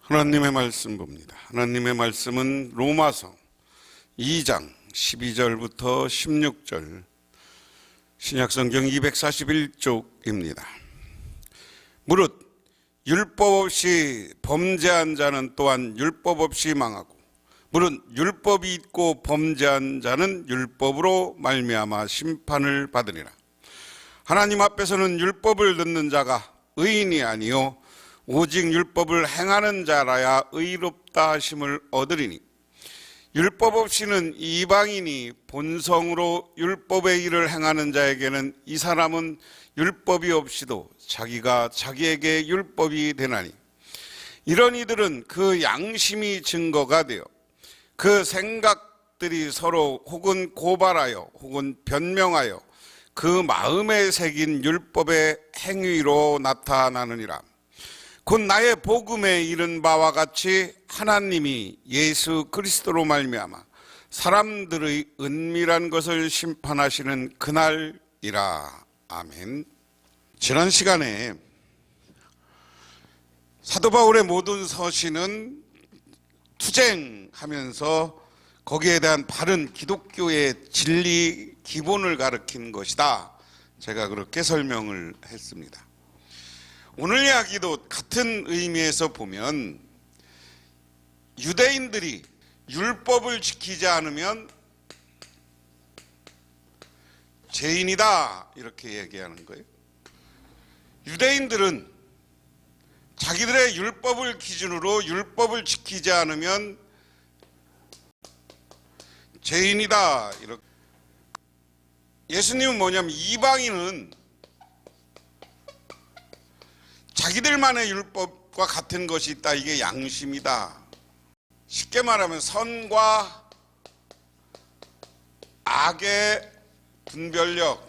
하나님의 말씀 봅니다. 하나님의 말씀은 로마서 2장 12절부터 16절, 신약성경 241쪽입니다. 무릇 율법 없이 범죄한 자는 또한 율법 없이 망하고, 무릇 율법이 있고 범죄한 자는 율법으로 말미암아 심판을 받으리라. 하나님 앞에서는 율법을 듣는 자가 의인이 아니요 오직 율법을 행하는 자라야 의롭다 하심을 얻으리니, 율법 없이는 이방인이 본성으로 율법의 일을 행하는 자에게는 이 사람은 율법이 없이도 자기가 자기에게 율법이 되나니, 이런 이들은 그 양심이 증거가 되어 그 생각들이 서로 혹은 고발하여 혹은 변명하여 그 마음에 새긴 율법의 행위로 나타나느니라. 곧 나의 복음에 이른 바와 같이 하나님이 예수 그리스도로 말미암아 사람들의 은밀한 것을 심판하시는 그날이라. 아멘. 지난 시간에 사도 바울의 모든 서신은 투쟁하면서 거기에 대한 바른 기독교의 진리 기본을 가르친 것이다, 제가 그렇게 설명을 했습니다. 오늘 이야기도 같은 의미에서 보면 유대인들이 율법을 지키지 않으면 죄인이다, 이렇게 얘기하는 거예요. 유대인들은 자기들의 율법을 기준으로 율법을 지키지 않으면 죄인이다, 이렇게. 예수님은 뭐냐면 이방인은 자기들만의 율법과 같은 것이 있다, 이게 양심이다. 쉽게 말하면 선과 악의 분별력.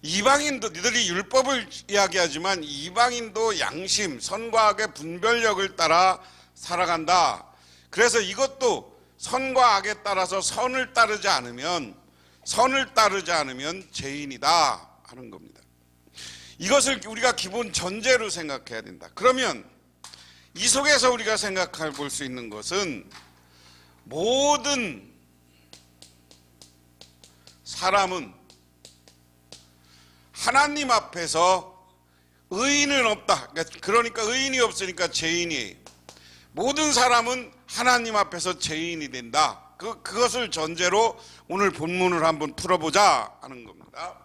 이방인도, 니들이 율법을 이야기하지만 이방인도 양심, 선과 악의 분별력을 따라 살아간다. 그래서 이것도 선과 악에 따라서 선을 따르지 않으면 죄인이다 하는 겁니다. 이것을 우리가 기본 전제로 생각해야 된다. 그러면 이 속에서 우리가 생각해 볼 수 있는 것은, 모든 사람은 하나님 앞에서 의인은 없다. 그러니까 의인이 없으니까 죄인이에요. 모든 사람은 하나님 앞에서 죄인이 된다. 그것을 전제로 오늘 본문을 한번 풀어보자 하는 겁니다.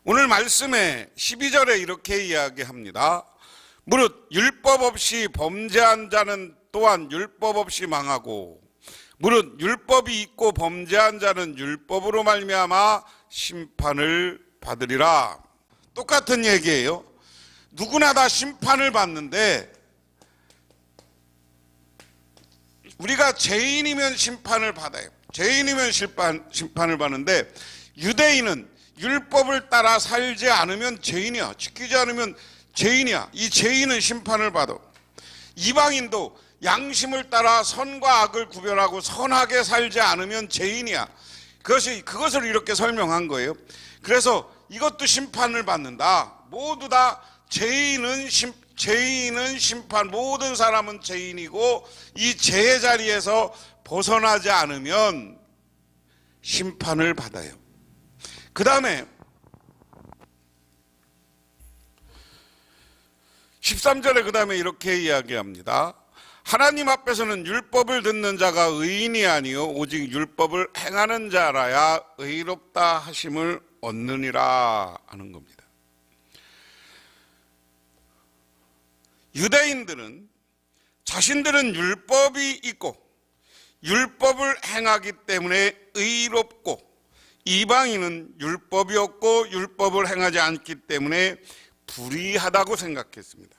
오늘 말씀에 12절에 이렇게 이야기합니다. 무릇 율법 없이 범죄한 자는 또한 율법 없이 망하고, 무릇 율법이 있고 범죄한 자는 율법으로 말미암아 심판을 받으리라. 똑같은 얘기예요. 누구나 다 심판을 받는데, 우리가 죄인이면 심판을 받아요. 죄인이면 심판을 받는데, 유대인은 율법을 따라 살지 않으면 죄인이야. 지키지 않으면 죄인이야. 이 죄인은 심판을 받아. 이방인도 양심을 따라 선과 악을 구별하고 선하게 살지 않으면 죄인이야. 그것을 이렇게 설명한 거예요. 그래서 이것도 심판을 받는다. 모두 다 죄인은 심판, 모든 사람은 죄인이고, 이 죄의 자리에서 벗어나지 않으면 심판을 받아요. 그 다음에 13절에 그 다음에 이렇게 이야기합니다. 하나님 앞에서는 율법을 듣는 자가 의인이 아니요 오직 율법을 행하는 자라야 의롭다 하심을 얻느니라 하는 겁니다. 유대인들은 자신들은 율법이 있고 율법을 행하기 때문에 의롭고, 이방인은 율법이 없고 율법을 행하지 않기 때문에 불의하다고 생각했습니다.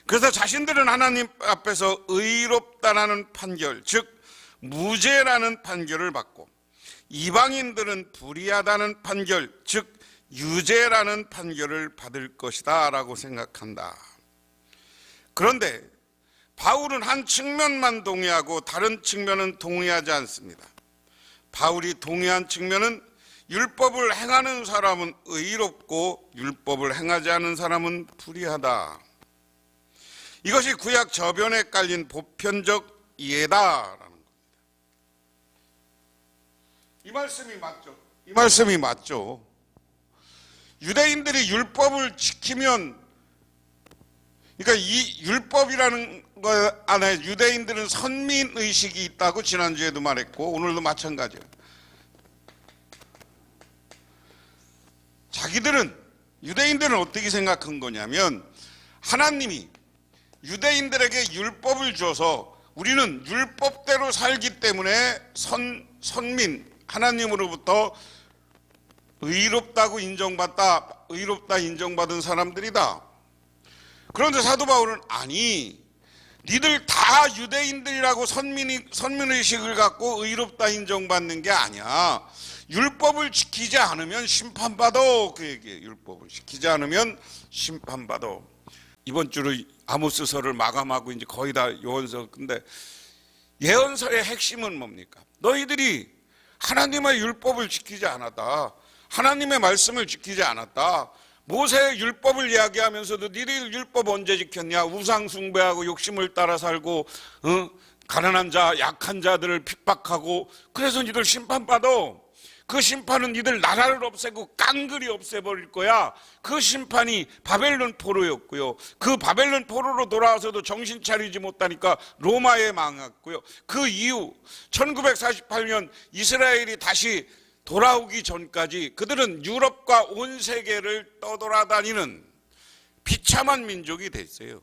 그래서 자신들은 하나님 앞에서 의롭다라는 판결, 즉 무죄라는 판결을 받고, 이방인들은 불의하다는 판결, 즉 유죄라는 판결을 받을 것이다 라고 생각한다. 그런데 바울은 한 측면만 동의하고 다른 측면은 동의하지 않습니다. 바울이 동의한 측면은 율법을 행하는 사람은 의롭고 율법을 행하지 않은 사람은 불의하다. 이것이 구약 저변에 깔린 보편적 이해다라는 겁니다. 이 말씀이 맞죠? 이 말씀이 맞죠. 유대인들이 율법을 지키면, 그러니까 이 율법이라는 것 안에 유대인들은 선민의식이 있다고 지난주에도 말했고 오늘도 마찬가지예요. 유대인들은 어떻게 생각한 거냐면, 하나님이 유대인들에게 율법을 줘서 우리는 율법대로 살기 때문에 선민, 하나님으로부터 의롭다 인정받은 사람들이다. 그런데 사도 바울은 아니, 니들 다 유대인들이라고 선민의식을 갖고 의롭다 인정받는 게 아니야. 율법을 지키지 않으면 심판받아. 그 얘기예요. 율법을 지키지 않으면 심판받아. 이번 주로 아모스서를 마감하고 이제 거의 다 요언서. 근데 예언서의 핵심은 뭡니까? 너희들이 하나님의 율법을 지키지 않았다. 하나님의 말씀을 지키지 않았다. 모세의 율법을 이야기하면서도 니들 율법 언제 지켰냐? 우상 숭배하고 욕심을 따라 살고 가난한 자, 약한 자들을 핍박하고, 그래서 니들 심판받아. 그 심판은 니들 나라를 없애고 깡그리 없애버릴 거야. 그 심판이 바벨론 포로였고요. 그 바벨론 포로로 돌아와서도 정신 차리지 못하니까 로마에 망했고요. 그 이후 1948년 이스라엘이 다시 돌아오기 전까지 그들은 유럽과 온 세계를 떠돌아다니는 비참한 민족이 됐어요.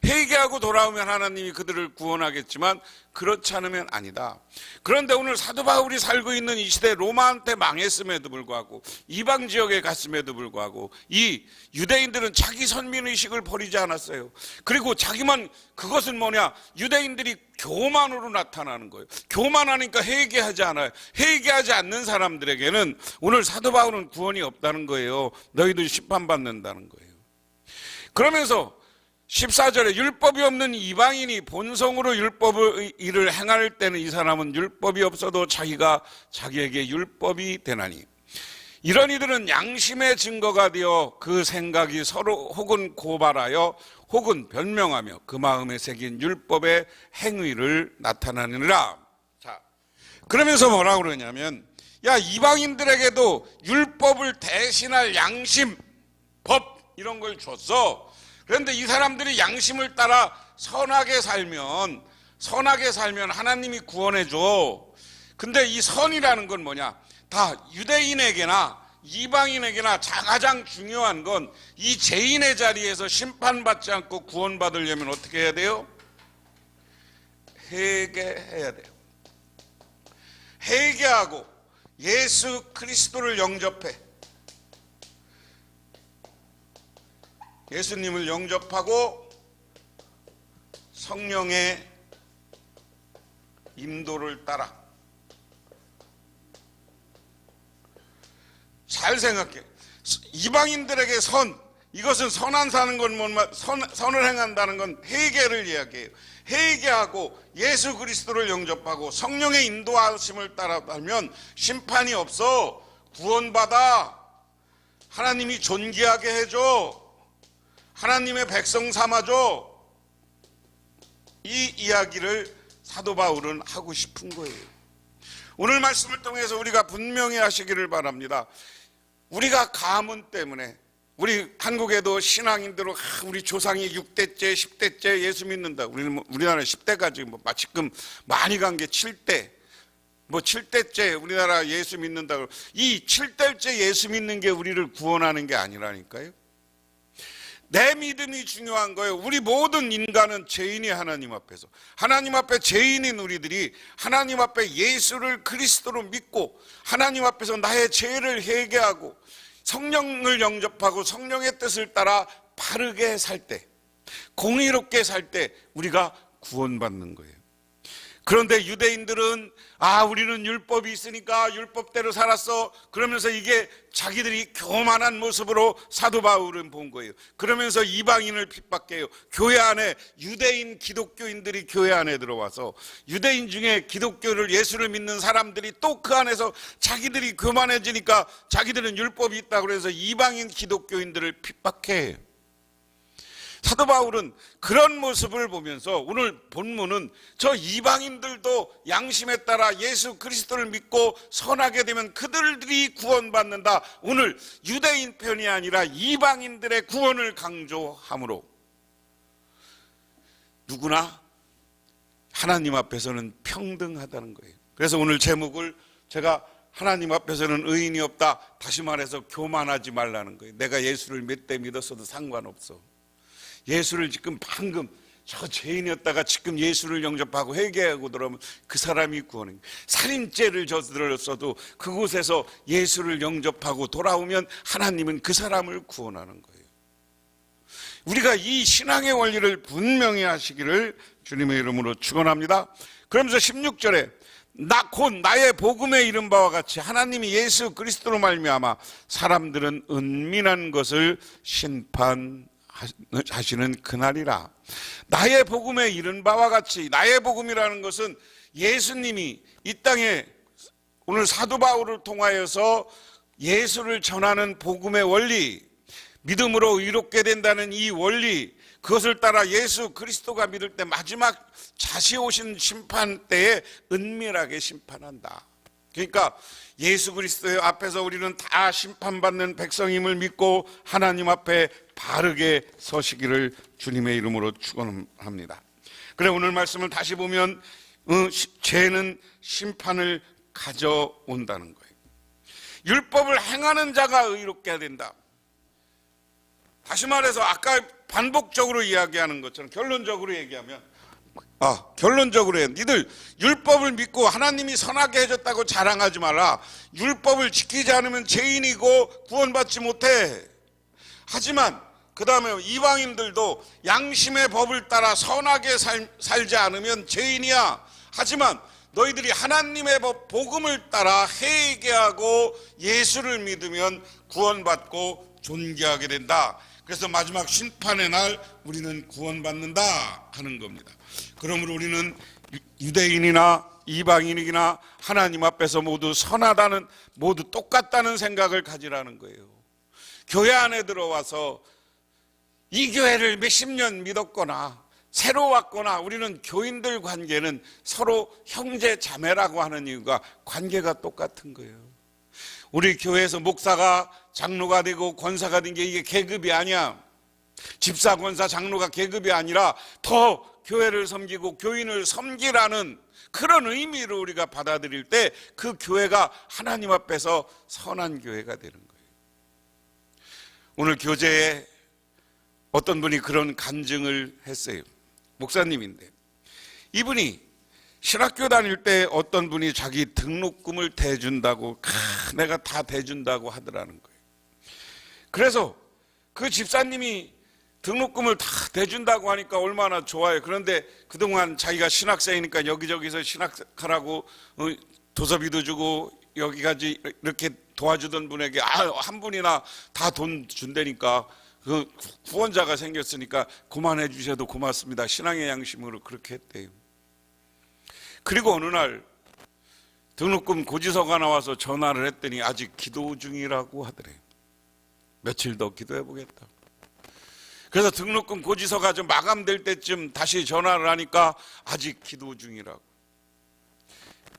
회개하고 돌아오면 하나님이 그들을 구원하겠지만 그렇지 않으면 아니다. 그런데 오늘 사도 바울이 살고 있는 이 시대, 로마한테 망했음에도 불구하고, 이방 지역에 갔음에도 불구하고 이 유대인들은 자기 선민의식을 버리지 않았어요. 그리고 자기만, 그것은 뭐냐, 유대인들이 교만으로 나타나는 거예요. 교만하니까 회개하지 않아요. 회개하지 않는 사람들에게는 오늘 사도 바울은 구원이 없다는 거예요. 너희들 심판받는다는 거예요. 그러면서 14절에 율법이 없는 이방인이 본성으로 율법의 일을 행할 때는 이 사람은 율법이 없어도 자기가 자기에게 율법이 되나니, 이런 이들은 양심의 증거가 되어 그 생각이 서로 혹은 고발하여 혹은 변명하며 그 마음에 새긴 율법의 행위를 나타나느니라. 자, 그러면서 뭐라고 그러냐면, 야, 이방인들에게도 율법을 대신할 양심, 법, 이런 걸 줬어. 그런데 이 사람들이 양심을 따라 선하게 살면 하나님이 구원해 줘. 근데 이 선이라는 건 뭐냐? 다 유대인에게나 이방인에게나 가장 중요한 건 이 죄인의 자리에서 심판받지 않고 구원받으려면 어떻게 해야 돼요? 회개해야 돼요. 회개하고 예수 그리스도를 영접해. 예수님을 영접하고 성령의 인도를 따라. 잘 생각해. 이방인들에게 이것은 선한 사는 건 선을 행한다는 건 회개를 이야기해요. 회개하고 예수 그리스도를 영접하고 성령의 인도하심을 따라 살면 심판이 없어. 구원받아. 하나님이 존귀하게 해줘. 하나님의 백성 삼아줘. 이 이야기를 사도 바울은 하고 싶은 거예요. 오늘 말씀을 통해서 우리가 분명히 하시기를 바랍니다. 우리가 가문 때문에, 우리 한국에도 신앙인들은 우리 조상이 6대째 10대째 예수 믿는다. 우리나라 10대까지 지금 많이 간 게 7대, 7대째 우리나라 예수 믿는다. 이 7대째 예수 믿는 게 우리를 구원하는 게 아니라니까요. 내 믿음이 중요한 거예요. 우리 모든 인간은 죄인이 하나님 앞에서. 하나님 앞에 죄인인 우리들이 하나님 앞에 예수를 그리스도로 믿고 하나님 앞에서 나의 죄를 회개하고 성령을 영접하고 성령의 뜻을 따라 바르게 살 때, 공의롭게 살 때 우리가 구원받는 거예요. 그런데 유대인들은 우리는 율법이 있으니까 율법대로 살았어. 그러면서 이게 자기들이 교만한 모습으로 사도 바울은 본 거예요. 그러면서 이방인을 핍박해요. 교회 안에 유대인 기독교인들이 교회 안에 들어와서 유대인 중에 기독교를 예수를 믿는 사람들이 또 그 안에서 자기들이 교만해지니까 자기들은 율법이 있다고 해서 이방인 기독교인들을 핍박해요. 사도 바울은 그런 모습을 보면서 오늘 본문은 저 이방인들도 양심에 따라 예수 그리스도를 믿고 선하게 되면 그들이 구원받는다. 오늘 유대인 편이 아니라 이방인들의 구원을 강조하므로 누구나 하나님 앞에서는 평등하다는 거예요. 그래서 오늘 제목을 제가 하나님 앞에서는 의인이 없다, 다시 말해서 교만하지 말라는 거예요. 내가 예수를 몇 대 믿었어도 상관없어. 예수를 지금 방금 저 죄인이었다가 지금 예수를 영접하고 회개하고 들어오면 그 사람이 구원해. 살인죄를 저질렀어도 그곳에서 예수를 영접하고 돌아오면 하나님은 그 사람을 구원하는 거예요. 우리가 이 신앙의 원리를 분명히 하시기를 주님의 이름으로 축원합니다. 그러면서 16절에 곧 나의 복음에 이른 바와 같이 하나님이 예수 그리스도로 말미암아 사람들은 은밀한 것을 심판하시는 그날이라. 나의 복음에 이른 바와 같이, 나의 복음이라는 것은 예수님이 이 땅에 오늘 사도 바울을 통하여서 예수를 전하는 복음의 원리, 믿음으로 의롭게 된다는 이 원리, 그것을 따라 예수 그리스도가 믿을 때 마지막 다시 오신 심판 때에 은밀하게 심판한다. 그러니까 예수 그리스도의 앞에서 우리는 다 심판받는 백성임을 믿고 하나님 앞에 바르게 서시기를 주님의 이름으로 축원합니다. 그래, 오늘 말씀을 다시 보면 죄는 심판을 가져온다는 거예요. 율법을 행하는 자가 의롭게 된다. 다시 말해서 아까 반복적으로 이야기하는 것처럼 결론적으로 얘기하면 결론적으로 해. 니들 율법을 믿고 하나님이 선하게 해줬다고 자랑하지 마라. 율법을 지키지 않으면 죄인이고 구원받지 못해. 하지만 그 다음에 이방인들도 양심의 법을 따라 선하게 살지 않으면 죄인이야. 하지만 너희들이 하나님의 법 복음을 따라 회개하고 예수를 믿으면 구원받고 존귀하게 된다. 그래서 마지막 심판의 날 우리는 구원받는다 하는 겁니다. 그러므로 우리는 유대인이나 이방인이나 하나님 앞에서 모두 선하다는, 모두 똑같다는 생각을 가지라는 거예요. 교회 안에 들어와서 이 교회를 몇십 년 믿었거나 새로 왔거나 우리는 교인들 관계는 서로 형제 자매라고 하는 이유가 관계가 똑같은 거예요. 우리 교회에서 목사가 장로가 되고 권사가 된 게 이게 계급이 아니야. 집사, 권사, 장로가 계급이 아니라 더 교회를 섬기고 교인을 섬기라는 그런 의미로 우리가 받아들일 때 그 교회가 하나님 앞에서 선한 교회가 되는 거예요. 오늘 교제에 어떤 분이 그런 간증을 했어요. 목사님인데 이분이 신학교 다닐 때 어떤 분이 자기 등록금을 대준다고 내가 다 대준다고 하더라는 거예요. 그래서 그 집사님이 등록금을 다 대준다고 하니까 얼마나 좋아요. 그런데 그동안 자기가 신학생이니까 여기저기서 신학하라고 도서비도 주고 여기까지 이렇게 도와주던 분에게 한 분이나 다 돈 준다니까 그 후원자가 생겼으니까 그만해 주셔도 고맙습니다. 신앙의 양심으로 그렇게 했대요. 그리고 어느 날 등록금 고지서가 나와서 전화를 했더니 아직 기도 중이라고 하더래요. 며칠 더 기도해 보겠다. 그래서 등록금 고지서가 좀 마감될 때쯤 다시 전화를 하니까 아직 기도 중이라고.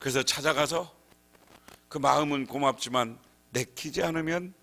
그래서 찾아가서 그 마음은 고맙지만 내키지 않으면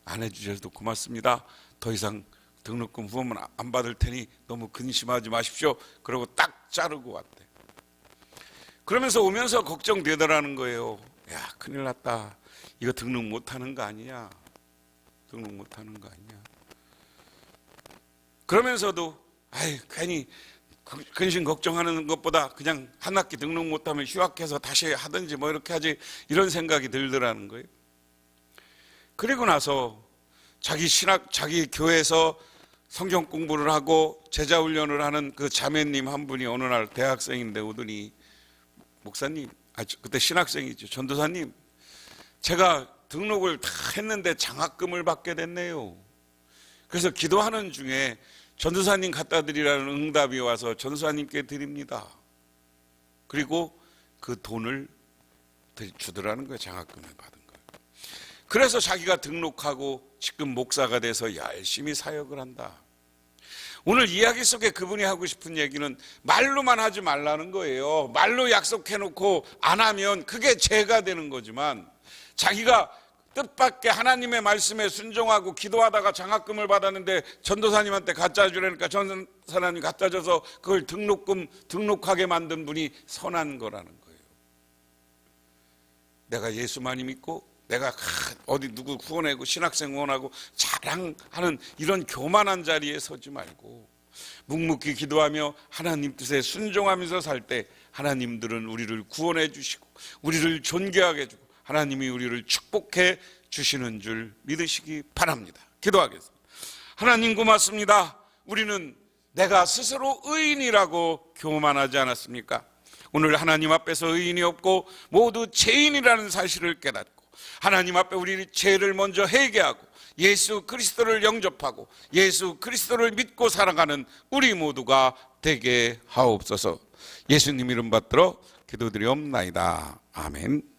안 해주셔도 고맙습니다. 더 이상 등록금 후원은 안 받을 테니 너무 근심하지 마십시오. 그러고 딱 자르고 왔대. 그러면서 오면서 걱정되더라는 거예요. 야, 큰일 났다. 이거 등록 못하는 거 아니냐? 등록 못하는 거 아니냐? 그러면서도 괜히 근심 걱정하는 것보다 그냥 한 학기 등록 못하면 휴학해서 다시 하든지 뭐 이렇게 하지, 이런 생각이 들더라는 거예요. 그리고 나서 자기 교회에서 성경 공부를 하고 제자 훈련을 하는 그 자매님 한 분이 어느 날 대학생인데 오더니 목사님, 그때 신학생이죠. 전도사님, 제가 등록을 다 했는데 장학금을 받게 됐네요. 그래서 기도하는 중에 전도사님 갖다 드리라는 응답이 와서 전도사님께 드립니다. 그리고 그 돈을 주더라는 거예요. 장학금을 받은 거예요. 그래서 자기가 등록하고 지금 목사가 돼서 열심히 사역을 한다. 오늘 이야기 속에 그분이 하고 싶은 얘기는 말로만 하지 말라는 거예요. 말로 약속해놓고 안 하면 그게 죄가 되는 거지만, 자기가 뜻밖의 하나님의 말씀에 순종하고 기도하다가 장학금을 받았는데 전도사님한테 갖다 주려니까 전도사님이 갖다 줘서 그걸 등록하게 만든 분이 선한 거라는 거예요. 내가 예수만이 믿고 내가 어디 누구 후원하고 신학생 후원하고 자랑하는 이런 교만한 자리에 서지 말고 묵묵히 기도하며 하나님 뜻에 순종하면서 살 때 하나님들은 우리를 구원해 주시고 우리를 존귀하게 해주고 하나님이 우리를 축복해 주시는 줄 믿으시기 바랍니다. 기도하겠습니다. 하나님 고맙습니다. 우리는 내가 스스로 의인이라고 교만하지 않았습니까? 오늘 하나님 앞에서 의인이 없고 모두 죄인이라는 사실을 깨닫고 하나님 앞에 우리 죄를 먼저 회개하고 예수 그리스도를 영접하고 예수 그리스도를 믿고 살아가는 우리 모두가 되게 하옵소서. 예수님 이름 받들어 기도드리옵나이다. 아멘.